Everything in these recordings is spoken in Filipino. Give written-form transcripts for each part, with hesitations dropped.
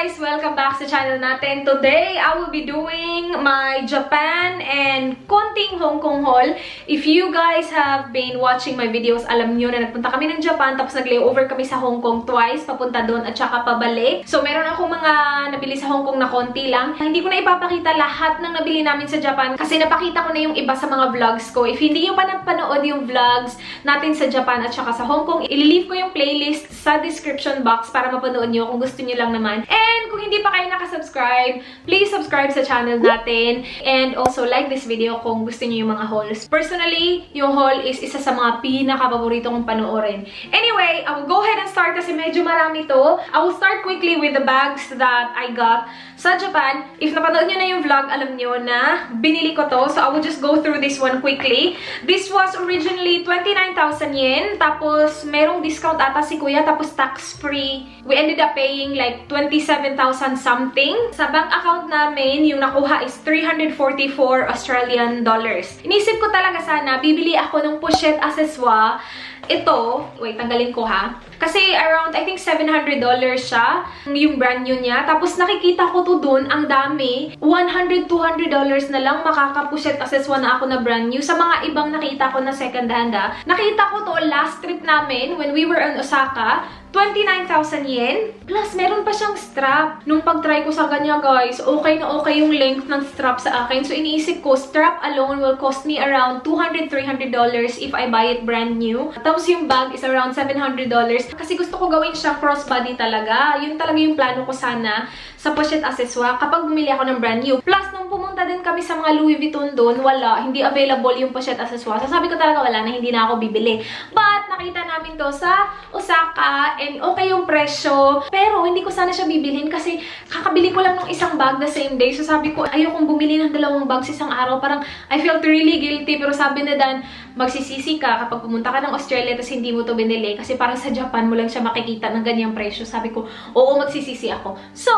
guys! Welcome back sa channel natin. Today, I will be doing my Japan and konting Hong Kong haul. If you guys have been watching my videos, alam nyo na nagpunta kami ng Japan tapos nag-layover kami sa Hong Kong twice, papunta doon at saka pabalik. So, meron akong mga nabili sa Hong Kong na konti lang. Hindi ko na ipapakita lahat ng nabili namin sa Japan kasi napakita ko na yung iba sa mga vlogs ko. If hindi nyo pa napanood yung vlogs natin sa Japan at saka sa Hong Kong, ililive ko yung playlist sa description box para mapanood nyo kung gusto nyo lang naman. And kung hindi pa kayo nakasubscribe, please subscribe sa channel natin. And also like this video kung gusto nyo yung mga hauls. Personally, yung haul is isa sa mga pinaka-paborito kong panoorin. Anyway, I will go ahead and start kasi medyo marami to. I will start quickly with the bags that I got sa Japan. If napanood nyo na yung vlog, alam nyo na binili ko to. So I will just go through this one quickly. This was originally 29,000 yen. Tapos merong discount ata si kuya. Tapos tax-free. We ended up paying like 27,000 something. Sa bank account namin, yung nakuha is 344 Australian dollars. Inisip ko talaga sana, bibili ako ng pochette accessoire. Ito, wait, tanggalin ko ha. Kasi around, I think $700 siya, yung brand new niya. Tapos nakikita ko to dun, ang dami. $100, $200 na lang makakapuset accessoire na ako na brand new. Sa mga ibang nakita ko na second hand ha. Nakita ko to last trip namin when we were in Osaka. 29,000 yen. Plus, meron pa siyang strap. Nung pag-try ko sa kanya, guys, okay na okay yung length ng strap sa akin. So, iniisip ko, strap alone will cost me around $200, $300 if I buy it brand new. Tapos, yung bag is around $700. Kasi gusto ko gawin siya crossbody talaga. Yun talaga yung plano ko sana sa pochette accessoire kapag bumili ako ng brand new. Plus, nung pumunta din kami sa mga Louis Vuitton doon, wala. Hindi available yung pochette accessoire. So, sabi ko talaga wala na, hindi na ako bibili. But, nakita namin to sa Osaka. And okay yung presyo. Pero, hindi ko sana siya bibilhin kasi kakabili ko lang ng isang bag the same day. So, sabi ko, ayokong bumili ng dalawang bags isang araw. Parang, I felt really guilty. Pero sabi na Dan, magsisisi ka kapag pumunta ka ng Australia tapos hindi mo to binili. Kasi parang sa Japan mo lang siya makikita ng ganyang presyo. Sabi ko, oo, magsisisi ako. So,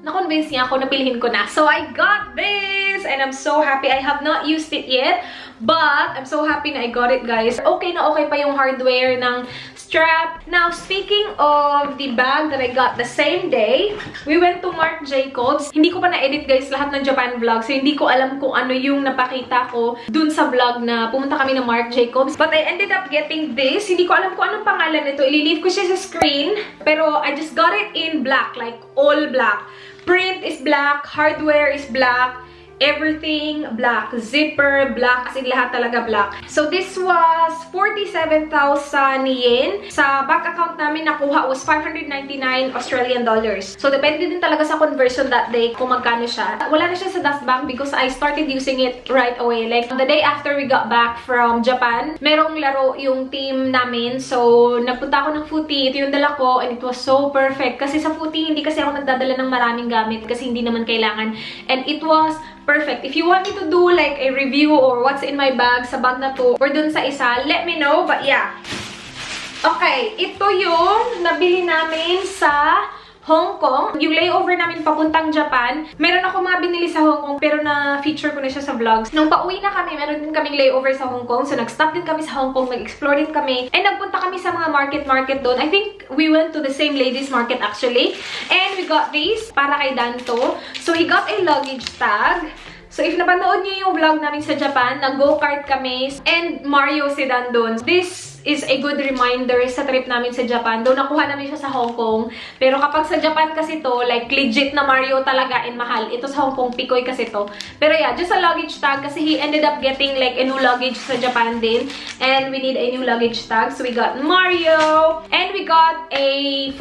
na-convince niya ako na bilhin ko na. So, I got this! And I'm so happy. I have not used it yet. But, I'm so happy na I got it, guys. Okay na okay pa yung hardware ng strap. Now, speaking of the bag that I got the same day, we went to Marc Jacobs. Hindi ko pa na-edit, guys, lahat ng Japan vlog. So, hindi ko alam kung ano yung napakita ko dun sa vlog na pumunta kami ng Marc Jacobs. But I ended up getting this. Hindi ko alam kung anong pangalan nito. Ililive ko siya sa screen. Pero, I just got it in black. Like, all black. Print is black. Hardware is black. Everything black. Zipper, black. As in, lahat talaga black. So, this was 47,000 yen. Sa bank account namin, nakuha was 599 Australian dollars. So, depende din talaga sa conversion that day kung magkano siya. Wala na siya sa dust bank because I started using it right away. Like, the day after we got back from Japan, merong laro yung team namin. So, nagpunta ako ng footy. Ito yung dala ko and it was so perfect. Kasi sa footy, hindi kasi ako nagdadala ng maraming gamit kasi hindi naman kailangan. And it was perfect. If you want me to do like a review or what's in my bag sa bag na to or dun sa isa, let me know. But yeah. Okay, ito yung nabili namin sa Hong Kong. Yung layover namin papuntang Japan. Meron ako mga binili sa Hong Kong pero na-feature ko na siya sa vlogs. Nung pauwi na kami, meron din kaming layover sa Hong Kong. So, nag-stop din kami sa Hong Kong. Nag-explore din kami. And nagpunta kami sa mga market doon. I think we went to the same ladies market actually. And we got this para kay Danto. So, he got a luggage tag. So, if napanood niyo yung vlog namin sa Japan, nag-go-kart kami and Mario si Dan doon. This is a good reminder sa trip namin sa Japan. Though nakuha namin siya sa Hong Kong. Pero kapag sa Japan kasi to, like legit na Mario talaga and mahal. Ito sa Hong Kong, Pikoy kasi to. Pero yeah, just a luggage tag kasi he ended up getting like a new luggage sa Japan din. And we need a new luggage tag. So we got Mario. And we got a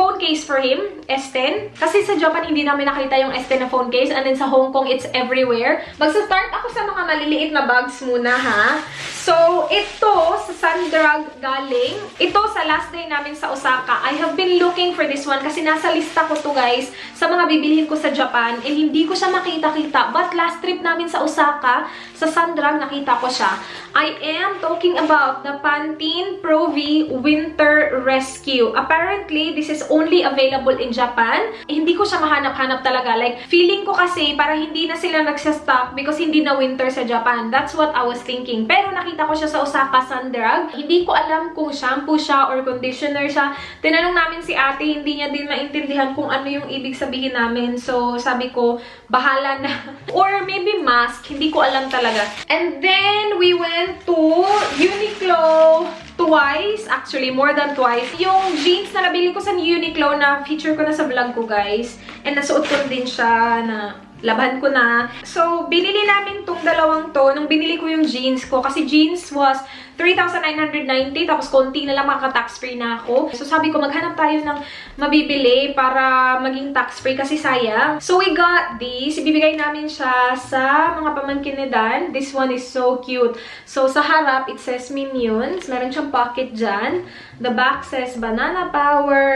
phone case for him, S10. Kasi sa Japan, hindi namin nakita yung S10 na phone case. And then sa Hong Kong, it's everywhere. Magsa-start ako sa mga maliliit na bags muna, ha? So, ito sa Sundrag galing. Ito sa last day namin sa Osaka. I have been looking for this one kasi nasa lista ko to, guys, sa mga bibilhin ko sa Japan. And hindi ko siya makita-kita. But last trip namin sa Osaka, sa Sundrag, nakita ko siya. I am talking about the Pantene Pro V Winter Rescue. Apparently, this is only available in Japan. Hindi ko siya mahanap-hanap talaga. Like, feeling ko kasi para hindi na sila nagsastock because hindi na winter sa Japan. That's what I was thinking. Pero nakita nakita ko siya sa Osaka Sun Drug. Hindi ko alam kung shampoo siya or conditioner siya. Tinanong namin si ate, hindi niya din maintindihan kung ano yung ibig sabihin namin. So, sabi ko, bahala na. Or maybe mask. Hindi ko alam talaga. And then, we went to Uniqlo twice. Actually, more than twice. Yung jeans na nabili ko sa Uniqlo na feature ko na sa vlog ko, guys. And nasuot ko din siya na laban ko na. So, binili namin tong dalawang to nung binili ko yung jeans ko. Kasi jeans was 3,990. Tapos, konti na lang makaka-tax-free na ako. So, sabi ko, maghanap tayo ng mabibili para maging tax-free kasi sayang. So, we got this. Ibibigay namin siya sa mga pamangkin ni Dan. This one is so cute. So, sa harap, it says Minions. Meron siyang pocket dyan. The back says Banana Power.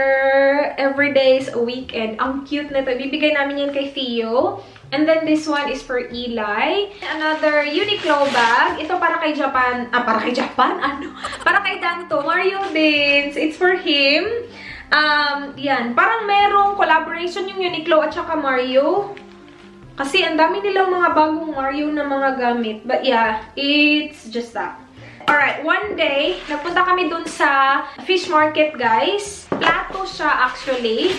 Every day is a weekend. Ang cute nito. Ibibigay namin yan kay Theo. And then this one is for Eli. Another Uniqlo bag. Ito para kay Japan. Para kay Japan? Ano? Para kay Danto. Mario Dins. It's for him. Yan. Parang merong collaboration yung Uniqlo at saka Mario. Kasi ang dami nilang mga bagong Mario na mga gamit. But yeah, it's just that. Alright, one day, nagpunta kami dun sa fish market, guys. Plato siya actually.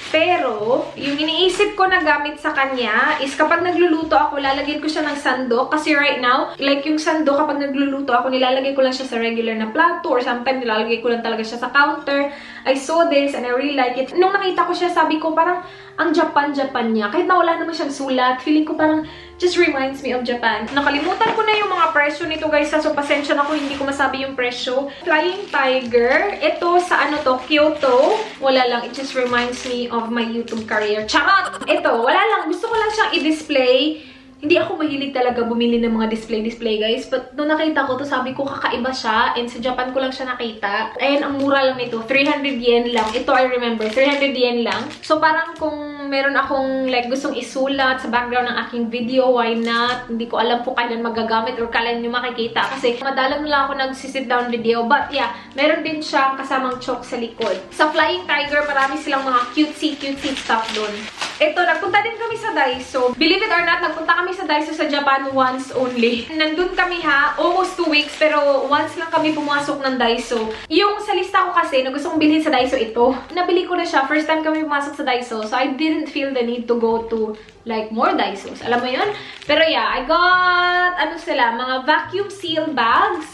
Pero, yung iniisip ko na gamit sa kanya is kapag nagluluto ako, lalagyan ko siya ng sandok. Kasi right now, like yung sandok, kapag nagluluto ako, nilalagay ko lang siya sa regular na plato or sometimes nilalagay ko lang talaga siya sa counter. I saw this and I really like it. Nung nakita ko siya, sabi ko parang ang Japan niya. Kahit na wala naman siyang sulat, feeling ko parang just reminds me of Japan. Nakalimutan ko na yung mga presyo nito, guys. So, pasensya na kung hindi ko masabi yung presyo. Flying Tiger. Ito sa ano to, Kyoto. Wala lang. It just reminds me of my YouTube career. Charot! Ito, wala lang. Gusto ko lang siyang i-display. Hindi ako mahilig talaga bumili ng mga display, guys. But nung nakita ko to, sabi ko kakaiba siya. And sa Japan ko lang siya nakita. Ayan, ang mura lang nito. 300 yen lang. Ito, I remember. 300 yen lang. So, parang kung meron akong like gustong isulat sa background ng aking video, why not? Hindi ko alam po kailan magagamit or kailan nyo makikita. Kasi madalang na lang ako nagsisit down video. But yeah, meron din siyang kasamang chalk sa likod. Sa Flying Tiger, marami silang mga cutesy stuff doon. Ito, nagpunta din kami sa Daiso. Believe it or not, nagpunta kami sa Daiso sa Japan once only. Nandun kami almost 2 weeks, pero once lang kami pumasok ng Daiso. Yung sa lista ko kasi, na gusto kong bilhin sa Daiso ito. Nabili ko na siya, first time kami pumasok sa Daiso. So, I didn't feel the need to go to like more Daisos. Alam mo yun? Pero yeah, I got, mga vacuum seal bags.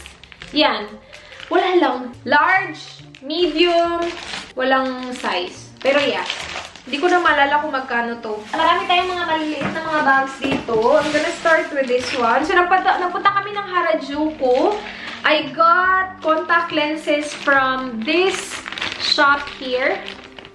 Yan. Wala lang. Large, medium, walang size. Pero yeah. Hindi ko na maalala kung magkano to. Marami tayong mga maliliit na mga bags dito. I'm gonna start with this one. So, napunta kami ng Harajuku. I got contact lenses from this shop here.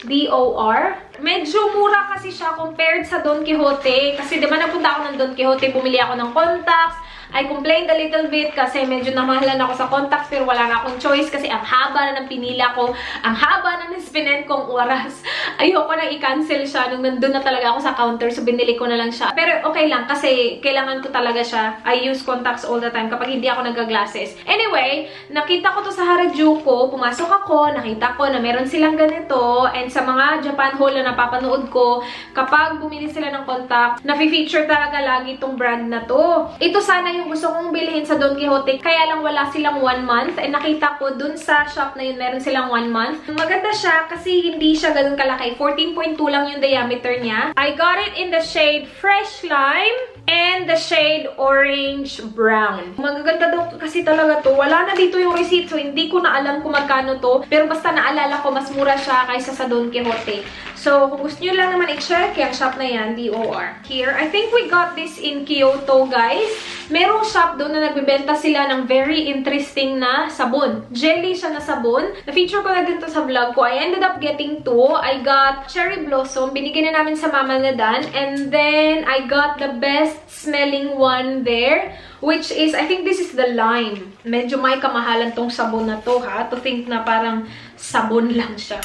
DOR. Medyo mura kasi siya compared sa Don Quijote. Kasi diba napunta ako ng Don Quijote, bumili ako ng contacts. I complained a little bit kasi medyo namahalan ako sa contacts pero wala na akong choice kasi ang haba na ng pinila ko, ang haba na ng spinend kong oras. Ayoko na i-cancel siya nung nandun na talaga ako sa counter so binili ko na lang siya. Pero okay lang kasi kailangan ko talaga siya. I use contacts all the time kapag hindi ako nagka-glasses. Anyway, nakita ko to sa Harajuku, pumasok ako, nakita ko na meron silang ganito and sa mga Japan haul na napapanood ko, kapag bumili sila ng contact, na-feature talaga lagi itong brand na to. Ito sana yung gusto kong bilhin sa Don Quijote, kaya lang wala silang 1 month. And nakita ko dun sa shop na yun, meron silang 1 month. Maganda siya kasi hindi siya ganun kalaki. 14.2 lang yung diameter niya. I got it in the shade Fresh Lime and the shade Orange Brown. Magaganda daw kasi talaga to. Wala na dito yung receipt, so hindi ko na alam kung magkano to. Pero basta naalala ko, mas mura siya kaysa sa Don Quijote. So, kung gusto nyo lang naman i-check, yung shop na yan, DOR. Here, I think we got this in Kyoto, guys. Merong shop doon na nagbibenta sila ng very interesting na sabon. Jelly siya na sabon. Na-feature ko na din to sa vlog ko. I ended up getting 2. I got Cherry Blossom. Binigyan na namin sa mama na Dan. And then, I got the best smelling one there. Which is, I think this is the lime. Medyo may kamahalan tong sabon na to, ha? To think na parang sabon lang siya.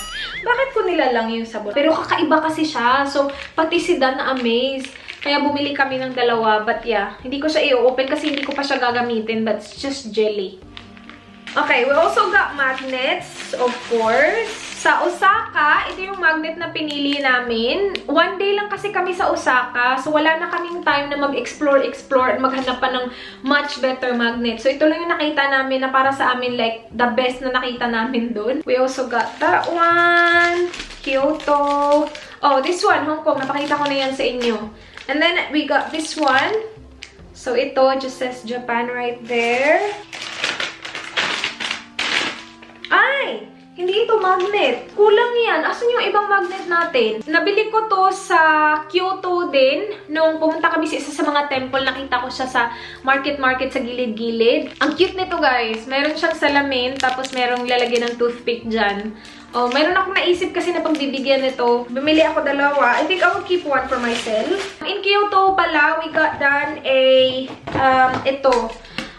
Bakit ko nilalang yung sabon? Pero kakaiba kasi siya. So, pati si Dan na amazed. Kaya bumili kami ng dalawa. But yeah, hindi ko siya i-open kasi hindi ko pa siya gagamitin. But it's just jelly. Okay, we also got magnets, of course. Sa Osaka, ito yung magnet na pinili namin. One day lang kasi kami sa Osaka, so wala na kaming time na mag-explore at maghanap pa ng much better magnet. So ito lang yung nakita namin na para sa amin like the best na nakita namin doon. We also got that one. Kyoto. Oh, this one, Hong Kong. Napakita ko na yan sa inyo. And then we got this one. So ito just says Japan right there. Ay! Hindi ito magnet. Kulang yan. Asan yung ibang magnet natin? Nabili ko to sa Kyoto din. Nung pumunta kami sa isa sa mga temple, nakita ko siya sa market sa gilid-gilid. Ang cute nito guys. Meron siyang salamin, tapos merong lalagyan ng toothpick dyan. Oh, meron akong naisip kasi na pagbibigyan nito. Bumili ako dalawa. I think I will keep one for myself. In Kyoto pala, we got done ito.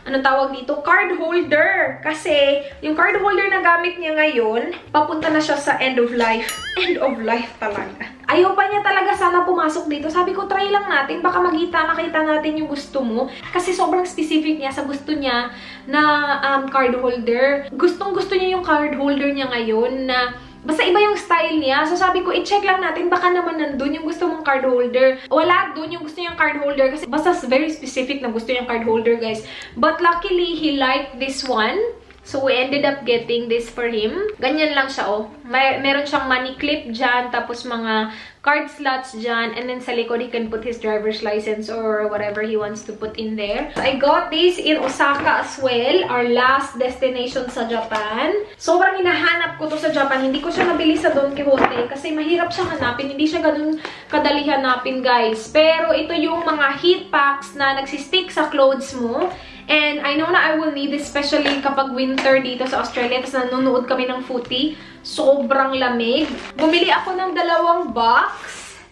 Anong tawag dito? Card holder. Kasi, yung card holder na gamit niya ngayon, papunta na siya sa end of life. End of life talaga. Ayaw pa niya talaga sana pumasok dito. Sabi ko, try lang natin. Baka makita natin yung gusto mo. Kasi sobrang specific niya sa gusto niya na card holder. Gustong-gusto niya yung card holder niya ngayon na basta iba yung style niya. So sabi ko, i-check lang natin. Baka naman nandun yung gusto mong card holder. Wala dun yung gusto niyang card holder. Kasi basta very specific na gusto niyang card holder, guys. But luckily, he liked this one. So we ended up getting this for him. Ganyan lang siya, oh. Meron siyang money clip dyan. Tapos mga card slots dyan. And then sa likod, he can put his driver's license or whatever he wants to put in there. So I got this in Osaka as well. Our last destination sa Japan. Sobrang hinahanap ko to sa Japan. Hindi ko siya nabili sa Don Quijote kasi mahirap siya hanapin. Hindi siya ganun kadali hanapin, guys. Pero ito yung mga heat packs na nagsistick sa clothes mo. And I know na I will need this, especially kapag winter dito sa Australia. Tapos nanonood kami ng footy. Sobrang lamig. Bumili ako ng 2 box.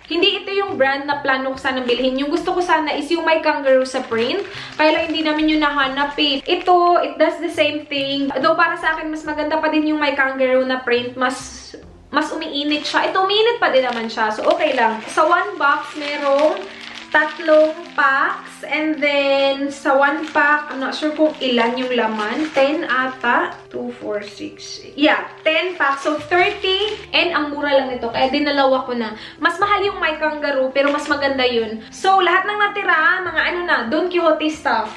Hindi ito yung brand na plano ko sana bilhin. Yung gusto ko sana is yung My Kangaroo sa print. Kaya lang hindi namin yung nahanap eh. Ito, it does the same thing. Though para sa akin, mas maganda pa din yung My Kangaroo na print. Mas umiinit siya. Ito, umiinit pa din naman siya. So, okay lang. Sa 1 box, merong 3 packs. And then, sa 1 pack, I'm not sure kung ilan yung laman. 10 ata. 2, 4, 6. Yeah, 10 packs. So, 30. And ang mura lang nito. Kaya dinalawa ko na. Mas mahal yung My Kangaroo, pero mas maganda yun. So, lahat ng natira, mga ano na, Don Quijote stuff.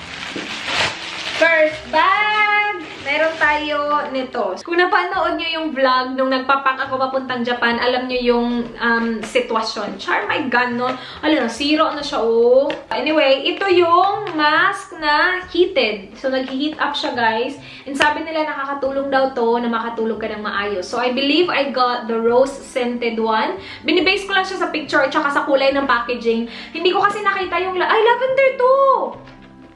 First bag! Meron tayo nito. Kung napanood nyo yung vlog nung nagpapak ako papuntang Japan, alam nyo yung sitwasyon. Char, my God, no? Alam na, zero na siya, oh. Anyway, ito yung mask na heated. So, nag-heat up siya, guys. And sabi nila, nakakatulong daw to na makatulog ka ng maayos. So, I believe I got the rose-scented one. Binibase ko lang siya sa picture at saka sa kulay ng packaging. Hindi ko kasi nakita yung... Ay, lavender to!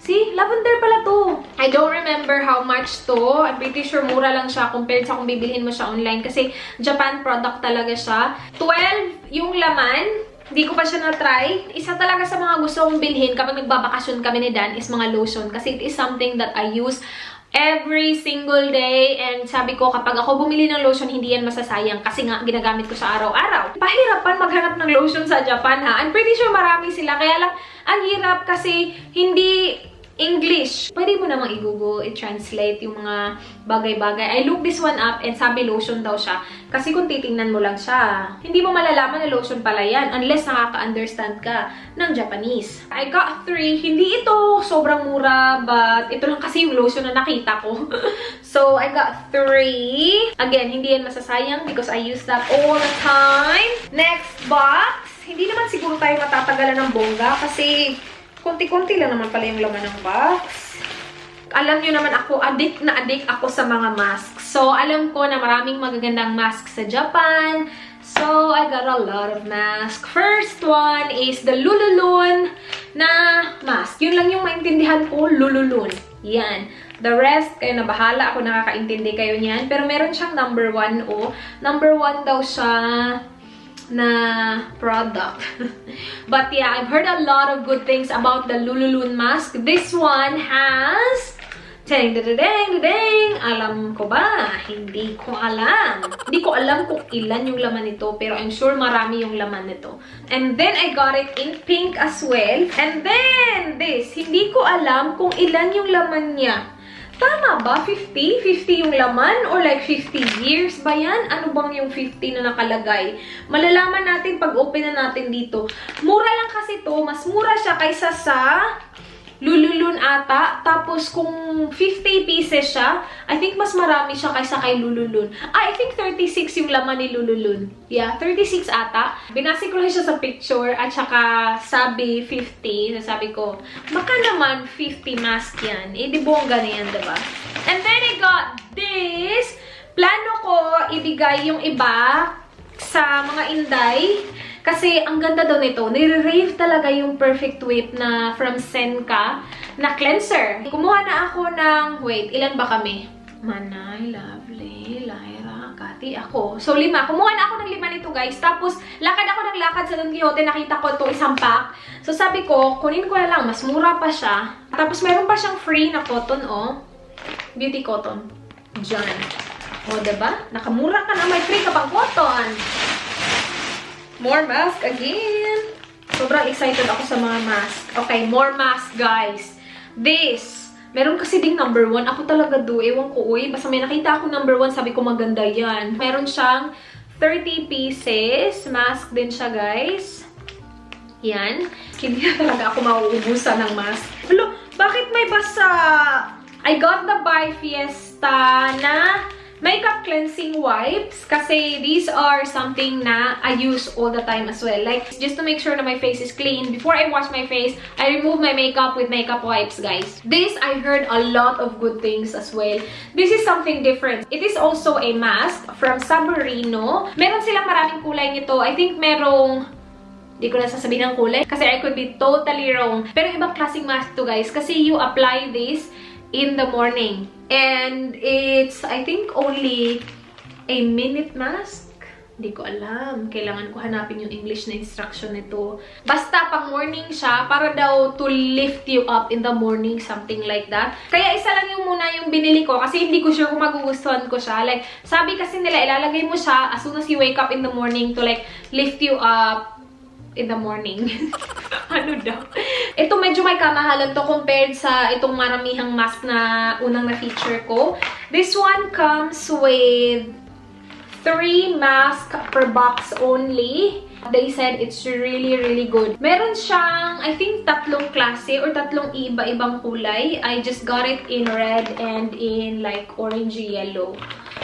See? Lavender pala to. I don't remember how much to. I'm pretty sure mura lang siya compared sa kung bibilhin mo siya online. Kasi Japan product talaga siya. 12 yung laman. Hindi ko pa siya na-try. Isa talaga sa mga gusto kong bilhin kapag nagbabakasyon kami ni Dan is mga lotion. Kasi it is something that I use every single day. And sabi ko, kapag ako bumili ng lotion, hindi yan masasayang. Kasi nga, ginagamit ko sa araw-araw. Pahirapan maghanap ng lotion sa Japan, ha? I'm pretty sure marami sila. Kaya lang, ang hirap kasi hindi English. Pwede mo namang i-google, i-translate yung mga bagay-bagay. I looked this one up and sabi lotion daw siya. Kasi kung titingnan mo lang siya, hindi mo malalaman na lotion pala yan unless nakaka-understand ka ng Japanese. I got 3. Hindi ito sobrang mura, but ito lang kasi yung lotion na nakita ko. So, I got 3. Again, hindi yan masasayang because I use that all the time. Next box. Hindi naman siguro tayo matatagalan ng bongga kasi konti-konti lang naman pala yung laman ng box. Alam nyo naman ako, addict ako sa mga masks. So, alam ko na maraming magagandang masks sa Japan. So, I got a lot of masks. First one is the Lululun na mask. Yun lang yung maintindihan ko, Lululun. Yan. The rest, kayo na bahala. Ako nakakaintindi kayo niyan. Pero meron siyang number 1, oh. Number 1 daw siya na product. But yeah, I've heard a lot of good things about the Lululun mask. This one has... Alam ko ba? Hindi ko alam. Hindi ko alam kung ilan yung laman nito, pero I'm sure marami yung laman nito. And then I got it in pink as well. And then this, hindi ko alam kung ilan yung laman niya. Tama ba? 50? 50 yung laman? Or like 50 years ba yan? Ano bang yung 50 na nakalagay? Malalaman natin pag open na natin dito. Mura lang kasi to. Mas mura siya kaysa sa Lululun ata. Tapos kung 50 pieces siya, I think mas marami siya kaysa kay Lululun. I think 36 yung laman ni Lululun. Yeah, 36 ata. Binasi ko lang siya sa picture at saka sabi 50. Sabi ko, baka naman 50 mask yan. Eh, di bongga na yan, diba? And then I got this. Plano ko ibigay yung iba sa mga inday. Kasi ang ganda daw nito, nire-rave talaga yung Perfect Whip na from Senka na cleanser. Kumuha na ako ng, wait, ilan ba kami? Manay, Lovely, Lyra, Kati, ako. So, 5. Kumuha na ako ng 5 nito, guys. Tapos, lakad ako ng lakad sa Don Quixote. Nakita ko itong isang pack. So, sabi ko, kunin ko na lang. Mas mura pa siya. Tapos, meron pa siyang free na cotton, oh. Beauty cotton. Diyan. O, diba? Nakamura ka na. May free ka pang cotton. More mask again. Sobrang excited ako sa mga mask. Okay, more mask, guys. This. Meron kasi ding number 1. Ako talaga do. Ewan ko, uy. Basta may nakita ako number 1. Sabi ko maganda yan. Meron siyang 30 pieces. Mask din siya, guys. Yan. Hindi na talaga ako mauubusan ng mask. Hello, bakit may basa? I got the By Fiesta na makeup cleansing wipes kasi these are something na I use all the time as well. Like, just to make sure that my face is clean. Before I wash my face, I remove my makeup with makeup wipes, guys. This, I heard a lot of good things as well. This is something different. It is also a mask from Saborino. Meron silang maraming kulay nito. I think merong, di ko na sasabihin ng kulay kasi I could be totally wrong. Pero ibang klaseng mask to, guys, kasi you apply this in the morning. And it's, I think, only a minute mask. Hindi ko alam. Kailangan ko hanapin yung English na instruction nito. Basta, pang morning siya, para daw to lift you up in the morning, something like that. Kaya isa lang yung muna yung binili ko kasi hindi ko sure kung magugustuhan ko siya. Like, sabi kasi nila, ilalagay mo siya as soon as you wake up in the morning to like, lift you up in the morning. Ano daw? Ito medyo may kamahalan to compared sa itong maramihang mask na unang na-feature ko. This one comes with 3 masks per box only. They said it's really, really good. Meron siyang, I think, 3 klase or 3 iba-ibang kulay. I just got it in red and in like orangey yellow.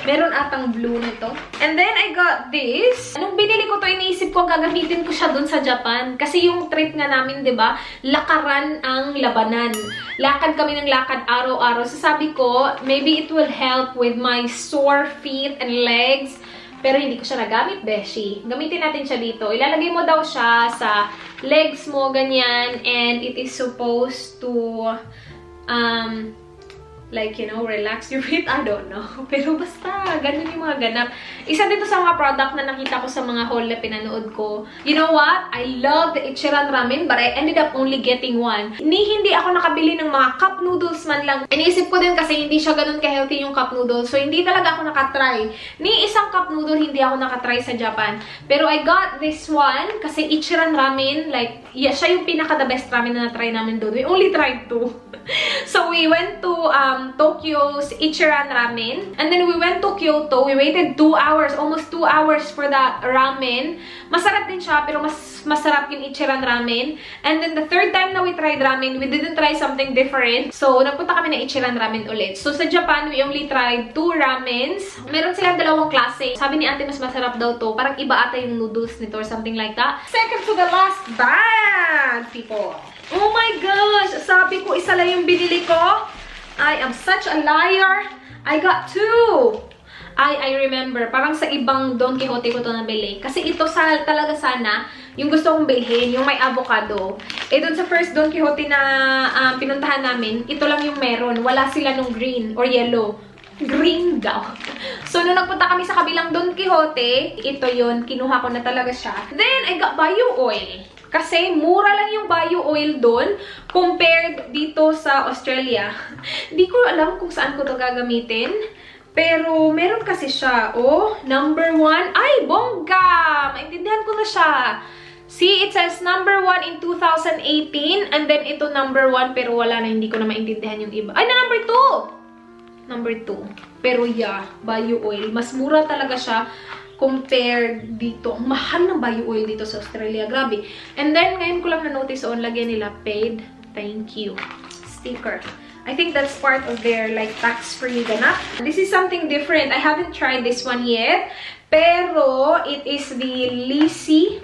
Meron atang blue nito. And then, I got this. Nung binili ko to, iniisip ko, gagamitin ko siya dun sa Japan. Kasi yung trip nga namin, di ba, lakaran ang labanan. Lakad kami ng lakad araw-araw. So, sabi ko, maybe it will help with my sore feet and legs. Pero hindi ko siya nagamit, beshi. Gamitin natin siya dito. Ilalagay mo daw siya sa legs mo, ganyan. And it is supposed to, like, you know, relax your feet. I don't know. Pero basta, ganun yung mga ganap. Isa dito sa mga product na nakita ko sa mga haul na pinanood ko. You know what? I love the Ichiran Ramen, but I ended up only getting one. Hindi ako nakabili ng mga cup noodles man lang. Iniisip ko din kasi hindi siya ganun ka-healthy yung cup noodles. So, hindi talaga ako nakatry. Ni isang cup noodle, hindi ako nakatry sa Japan. Pero I got this one kasi Ichiran Ramen, like, yeah, siya yung pinaka-the best ramen na na-try namin doon. We only tried 2. So, we went to Tokyo's Ichiran Ramen. And then we went to Kyoto. We waited 2 hours, almost 2 hours for that ramen. Masarap din siya, pero mas masarap yung Ichiran Ramen. And then the third time na we tried ramen, we didn't try something different. So, nagpunta kami na Ichiran Ramen ulit. So, sa Japan, we only tried 2 ramens. Meron silang 2 klase. Sabi ni ate, mas masarap daw to. Parang iba ata yung noodles nito or something like that. Second to the last bag, people. Oh my gosh! Sabi ko, isa lang yung binili ko. I am such a liar. I got 2. I remember, parang sa ibang Don Quixote ko to nabili. Kasi ito talaga sana, yung gusto kong bilhin, yung may avocado. Eh, dun sa first Don Quixote na pinuntahan namin, ito lang yung meron. Wala sila nung green or yellow. Green daw. So, nung nagpunta kami sa kabilang Don Quixote, ito yun, kinuha ko na talaga siya. Then, I got Bio Oil. Kasi mura lang yung bio oil doon compared dito sa Australia. Di ko alam kung saan ko to gagamitin. Pero meron kasi siya. Oh, number 1. Ay, bongga! Maintindihan ko na siya. See, it says number 1 in 2018. And then ito number 1 pero wala na, hindi ko na maintindihan yung iba. Ay, na number 2! Number 2. Pero yeah, Bio Oil. Mas mura talaga siya compared dito. Ang mahal ng Bio Oil dito sa Australia. Grabe. And then, ngayon ko lang na-notice on, lagyan nila paid. Thank you. Sticker. I think that's part of their like tax-free ganap. This is something different. I haven't tried this one yet. Pero, it is the Lisi.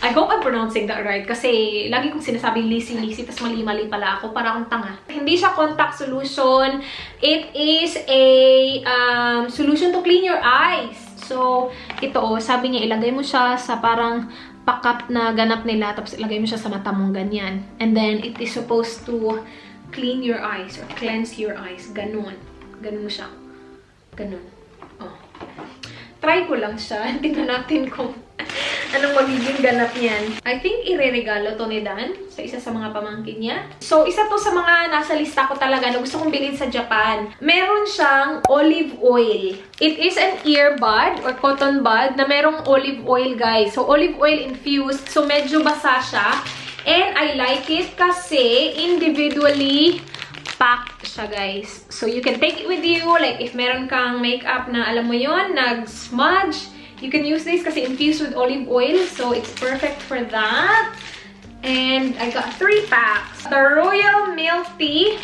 I hope I'm pronouncing that right. Kasi, lagi kong sinasabing Lisi, tas mali-mali pala ako. Para akong tanga. Hindi siya contact solution. It is a solution to clean your eyes. So, ito sabi niya, ilagay mo siya sa parang pakap na ganap nila, tapos ilagay mo siya sa mata mong ganyan. And then, it is supposed to clean your eyes or cleanse your eyes. Ganun. Ganun mo siya. Ganun. Oh. Try ko lang siya. Tingnan natin kung anong magiging ganap niyan. I think ireregalo to ni Dan sa isa sa mga pamangkin niya. So, isa to sa mga nasa lista ko talaga na gusto kong bilhin sa Japan. Meron siyang olive oil. It is an earbud or cotton bud na merong olive oil, guys. So, olive oil infused. So, medyo basa siya. And I like it kasi individually packed siya, guys. So, you can take it with you. Like, if meron kang makeup na, alam mo yon, nag-smudge, you can use this kasi infused with olive oil. So, it's perfect for that. And I got 3 packs. The Royal Milk Tea,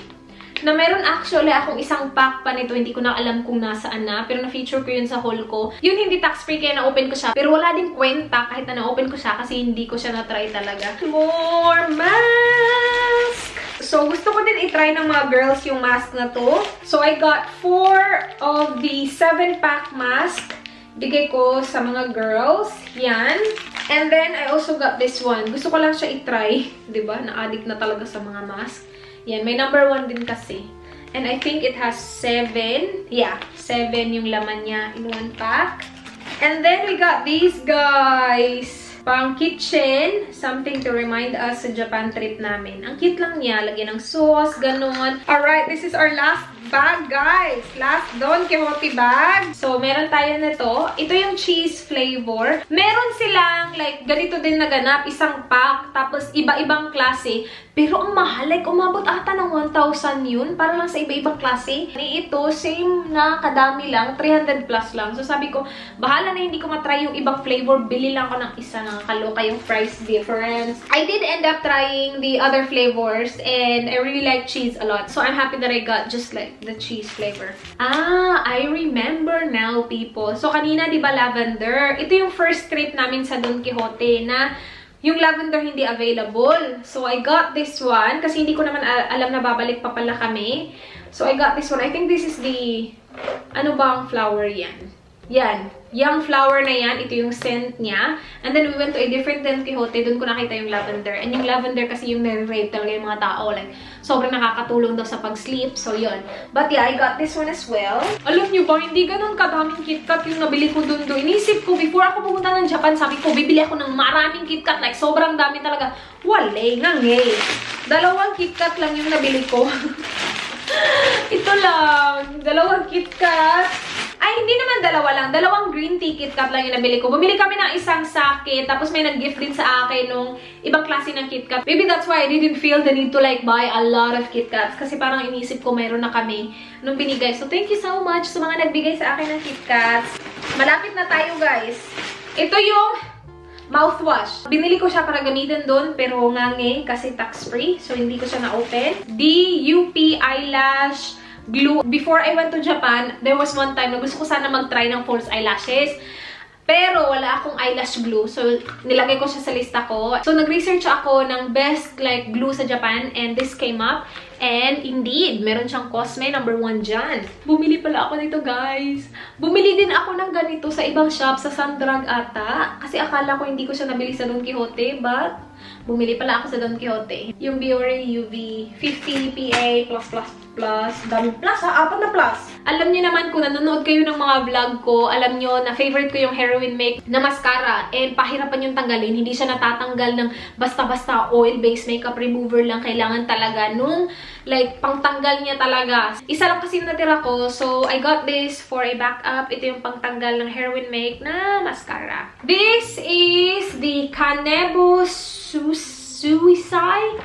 na meron actually akong isang pack pa nito. Hindi ko na alam kung nasaan na. Pero na-feature ko yun sa haul ko. Yun hindi tax-free kaya na-open ko siya. Pero wala din kwenta kahit na na-open ko siya kasi hindi ko siya na-try talaga. More mask! So, gusto ko din i-try ng mga girls yung mask na to. So, I got 4 of the 7-pack mask. Bigay ko sa mga girls. Yan. And then, I also got this one. Gusto ko lang siya i-try. Diba? Na-addict na talaga sa mga mask. Yan. May number 1 din kasi. And I think it has 7. Yeah. 7 yung laman niya in 1 pack. And then, we got these guys. Pang kitchen, something to remind us sa Japan trip namin. Ang cute lang niya, lagyan ng sauce, ganun. Alright, this is our last bag, guys. Last Don Quijote bag. So, meron tayo nito. Ito yung cheese flavor. Meron silang, like, ganito din na ganap, isang pack, tapos iba-ibang klase. Pero ang mahal, like, umabot ata ng 1,000 yun, para lang sa iba-ibang klase. Ito, same na kadami lang, 300 plus lang. So, sabi ko, bahala na hindi ko matry yung ibang flavor, bili lang ko ng isa. Nakakaloka yung price difference. I did end up trying the other flavors, and I really like cheese a lot. So, I'm happy that I got just like the cheese flavor. Ah, I remember now, people. So, kanina, di ba, lavender? Ito yung first trip namin sa Don Quijote na yung lavender hindi available. So, I got this one kasi hindi ko naman alam na babalik pa pala kami. So, I got this one. I think this is the, ano bang flower yan? Yan. Yung flower na yan, ito yung scent niya. And then, we went to a different Don Quijote. Doon ko nakita yung lavender. And yung lavender kasi yung nare-rave talaga yung mga tao. Like, sobrang nakakatulong daw sa pag-sleep. So, yun. But yeah, I got this one as well. Alam nyo ba, hindi ganun kadaming KitKat yung nabili ko doon. Inisip ko, before ako pumunta ng Japan, sabi ko, bibili ako ng maraming KitKat. Like, sobrang dami talaga. Wale, ngangay. 2 KitKat lang yung nabili ko. Ito lang. 2 KitKat. Ay, hindi naman 2 lang. 2 green tea KitKat lang yung nabili ko. Bumili kami ng isang sake, tapos may nag-gift din sa akin nung ibang klase ng KitKat. Maybe that's why I didn't feel the need to like buy a lot of KitKats. Kasi parang inisip ko mayroon na kami nung binigay. So, thank you so much sa mga nagbigay sa akin ng KitKats. Malapit na tayo, guys. Ito yung mouthwash. Binili ko siya para gamitin doon, pero ngangi kasi tax-free. So, hindi ko siya na-open. DUP Eyelash Glue. Before I went to Japan, there was one time na gusto ko sana mag-try ng false eyelashes. Pero wala akong eyelash glue. So, nilagay ko siya sa lista ko. So, nag-research ako ng best like glue sa Japan and this came up. And indeed, meron siyang Cosme number 1 dyan. Bumili pala ako nito, guys. Bumili din ako ng ganito sa ibang shop, sa Sandrag ata. Kasi akala ko hindi ko siya nabili sa Don Quijote, but bumili pala ako sa Don Quijote. Yung Biore UV 50 PA+++. Dami plus ha, 4 na plus. Alam niyo naman kung nanonood kayo ng mga vlog ko, alam niyo na favorite ko yung Heroin Make na mascara. And pahirapan yung tanggalin. Hindi siya natatanggal ng basta-basta oil-based makeup remover lang. Kailangan talaga nung like pangtanggal niya talaga. Isa lang kasi natira ko. So, I got this for a backup. Ito yung pangtanggal ng Heroin Make na mascara. This is the Kanebo Suicide.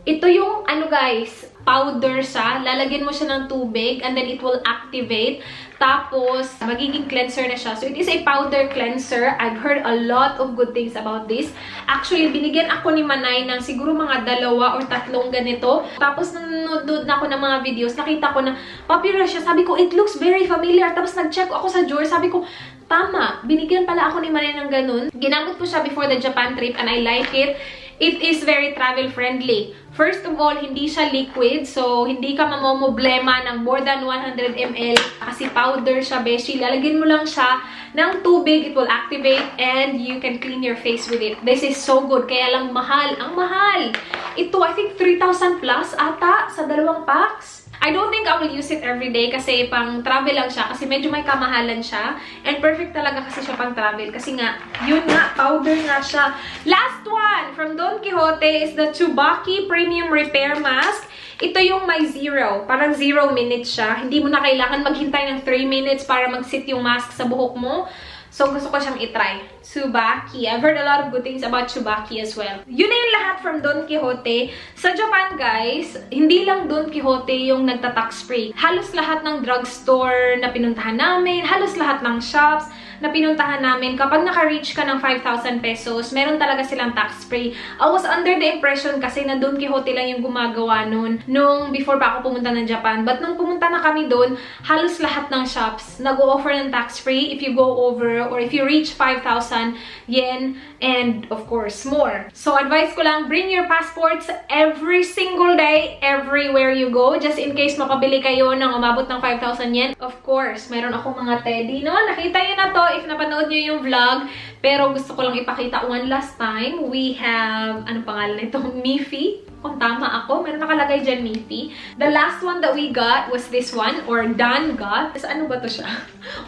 Ito yung, ano guys, powder siya. Lalagyan mo siya ng tubig and then it will activate. Tapos, magiging cleanser na siya. So, it is a powder cleanser. I've heard a lot of good things about this. Actually, binigyan ako ni Manay ng siguro mga 2 or 3 ganito. Tapos, nanonood na ako ng mga videos. Nakita ko na popular siya. Sabi ko, it looks very familiar. Tapos, nag-check ako sa drawer. Sabi ko, tama. Binigyan pala ako ni Manay ng ganun. Ginamit ko siya before the Japan trip and I like it. It is very travel-friendly. First of all, hindi siya liquid. So, hindi ka mamomoblema ng more than 100 ml. Kasi powder siya, beshi. Lalagyan mo lang siya ng tubig. It will activate and you can clean your face with it. This is so good. Kaya lang mahal. Ang mahal. Ito, I think 3,000 plus ata sa 2 packs. I don't think I will use it every day kasi pang travel lang siya. Kasi medyo may kamahalan siya. And perfect talaga kasi siya pang travel. Kasi nga, yun nga, powder nga siya. Last one from Don Quijote is the Tsubaki Premium Repair Mask. Ito yung may 0. Parang 0 minutes siya. Hindi mo na kailangan maghintay ng 3 minutes para mag-sit yung mask sa buhok mo. So, gusto ko siyang itry. Tsubaki. I've heard a lot of good things about Tsubaki as well. Yun na yung lahat from Don Quijote. Sa Japan, guys, hindi lang Don Quijote yung nagta-tax free. Halos lahat ng drugstore na pinuntahan namin, halos lahat ng shops na pinuntahan namin, kapag naka-reach ka ng 5,000 pesos, meron talaga silang tax-free. I was under the impression kasi na Don Quijote lang yung gumagawa nun, nung before pa ako pumunta ng Japan. But nung pumunta na kami doon, halos lahat ng shops nag-o-offer ng tax-free if you go over or if you reach 5,000 yen and of course more. So advice ko lang, bring your passports every single day, everywhere you go, just in case makabili kayo ng umabot ng 5,000 yen. Of course, meron akong mga teddy, no? Nakita nyo na to if napanood nyo yung vlog. Pero gusto ko lang ipakita one last time. We have, ano pangalan nito? Miffy. Kung tama ako, meron nakalagay dyan Miffy. The last one that we got was this one, or Dan got. So, ano ba to siya?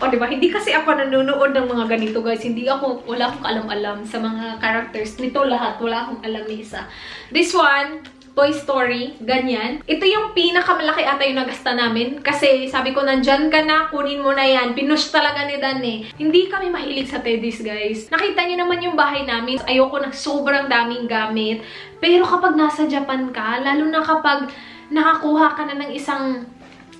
O, diba? Hindi kasi ako nanonood ng mga ganito, guys. Wala akong alam-alam sa mga characters. Nito lahat, wala akong alam ni isa. This one, Toy Story, ganyan. Ito yung pinakamalaki ata yung nagasta namin. Kasi sabi ko, nandyan ka na, kunin mo na yan. Pinush talaga ni Dan eh. Hindi kami mahilig sa teddies, guys. Nakita nyo naman yung bahay namin. Ayoko ng sobrang daming gamit. Pero kapag nasa Japan ka, lalo na kapag nakakuha ka na ng isang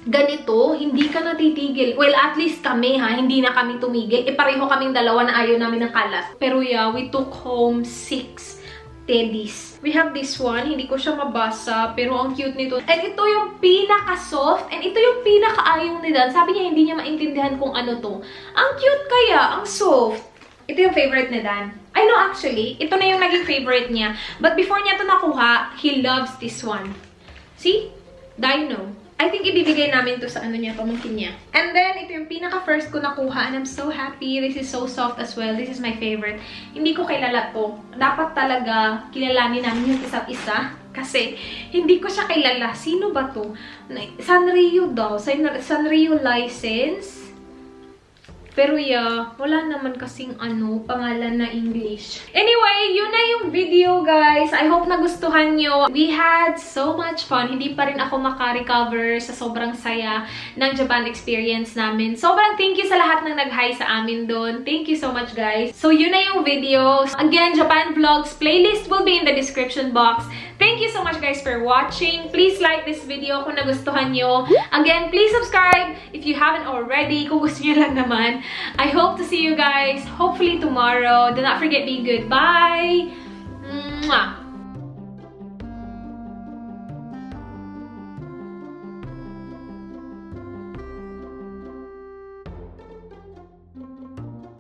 ganito, hindi ka natitigil. Well, at least kami ha, hindi na kami tumigil. Pareho kaming dalawa na ayaw namin ng kalat. Pero yeah, we took home 6 teddies. We have this one. Hindi ko siya mabasa, pero ang cute nito. And ito yung pinaka-soft. And ito yung pinaka-ayaw ni Dan. Sabi niya, hindi niya maintindihan kung ano to. Ang cute kaya. Ang soft. Ito yung favorite ni Dan. I know actually. Ito na yung naging favorite niya. But before niya ito nakuha, he loves this one. See? Dino. I think ibibigay namin to sa ano niya, pamangkin niya. And then, ito yung pinaka-first ko nakuha. And I'm so happy. This is so soft as well. This is my favorite. Hindi ko kilala to. Dapat talaga kilalanin namin yung isa't isa. Kasi, hindi ko siya kilala. Sino ba to? Sanrio daw. Sanrio license. Pero yeah, wala naman kasing pangalan na English. Anyway, yun na yung video, guys. I hope nagustuhan nyo. We had so much fun. Hindi pa rin ako maka-recover sa sobrang saya ng Japan experience namin. Sobrang thank you sa lahat ng nag-hi sa amin doon. Thank you so much, guys. So, yun na yung video. Again, Japan Vlogs playlist will be in the description box. Thank you so much, guys, for watching. Please like this video kung nagustuhan nyo. Again, please subscribe if you haven't already. Kung gusto nyo lang naman. I hope to see you guys hopefully tomorrow. Do not forget, be good. Bye! Mwah!